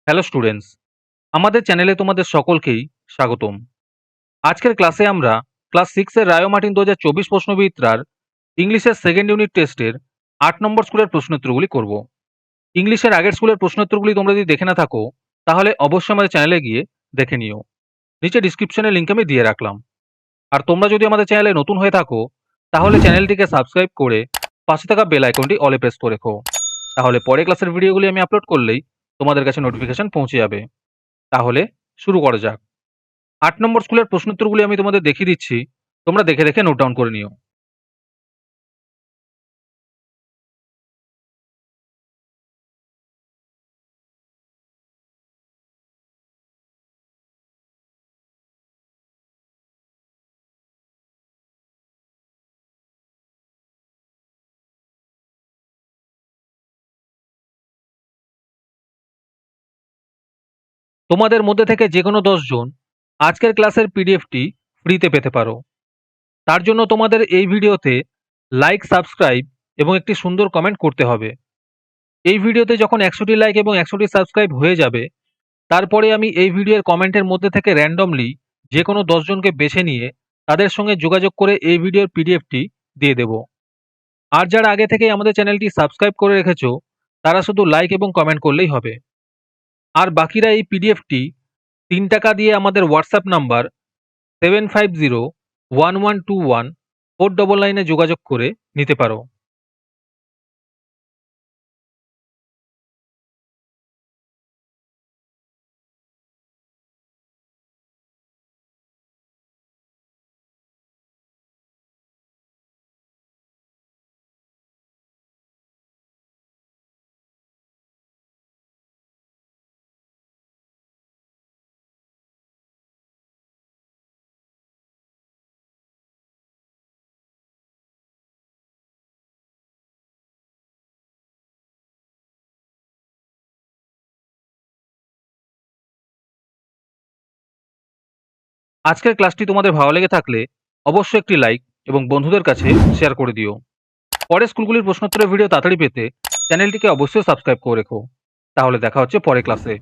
Hello students, আমাদের চ্যানেলে তোমাদের সকলকেই স্বাগতম। আজকের ক্লাসে আমরা ক্লাস 6 এর রায় ও মার্টিন 2024 প্রশ্নবিচিত্রার ইংলিশের সেকেন্ড ইউনিট টেস্টের 8 নম্বর স্কুলের প্রশ্নোত্তরগুলি করব। ইংলিশের আগের স্কুলের প্রশ্নোত্তরগুলি তোমরা যদি দেখে না থাকো তাহলে অবশ্যই আমাদের চ্যানেলে গিয়ে দেখে নিও। নিচে ডিসক্রিপশনে লিঙ্ক আমি দিয়ে রাখলাম। আর তোমরা যদি আমাদের চ্যানেলে নতুন হয়ে থাকো তাহলে চ্যানেলটিকে সাবস্ক্রাইব করে পাশে থাকা বেল আইকনটি অলে প্রেস করে রেখো। তাহলে পরে ক্লাসের ভিডিওগুলি আমি আপলোড করলেই তোমাদের কাছে নোটিফিকেশন পৌঁছে যাবে। তাহলে শুরু করা যাক। 8 নম্বর স্কুলের প্রশ্নোত্তরগুলি আমি তোমাদের দেখিয়ে দিচ্ছি। তোমরা দেখে দেখে নোট ডাউন করে নিও। তোমাদের মধ্যে থেকে যে কোনো 10 জন আজকের ক্লাসের পিডিএফটি ফ্রিতে পেতে পারো। তার জন্য তোমাদের এই ভিডিওতে লাইক, সাবস্ক্রাইব এবং একটি সুন্দর কমেন্ট করতে হবে। এই ভিডিওতে যখন 100টি লাইক এবং 100টি সাবস্ক্রাইব হয়ে যাবে, তারপরে আমি এই ভিডিওর কমেন্টের মধ্যে থেকে র্যান্ডমলি যে কোনো 10 জনকে বেছে নিয়ে তাদের সঙ্গে যোগাযোগ করে এই ভিডিওর পিডিএফটি দিয়ে দেব। আর যারা আগে থেকেই আমাদের চ্যানেলটি সাবস্ক্রাইব করে রেখেছো তারা শুধু লাইক এবং কমেন্ট করলেই হবে। আর বাকিরা এই পিডিএফটি 3 টাকা দিয়ে আমাদের হোয়াটসঅ্যাপ নাম্বার 7501121499 এ যোগাযোগ করে নিতে পারো। আজকের ক্লাসটি তোমাদের ভালো লেগে থাকলে অবশ্যই একটি লাইক এবং বন্ধুদের কাছে শেয়ার করে দিও। পরের স্কুলগুলির প্রশ্নোত্তরের ভিডিও তাড়াতাড়ি পেতে চ্যানেলটিকে অবশ্যই সাবস্ক্রাইব করে রেখো। তাহলে দেখা হচ্ছে পরের ক্লাসে।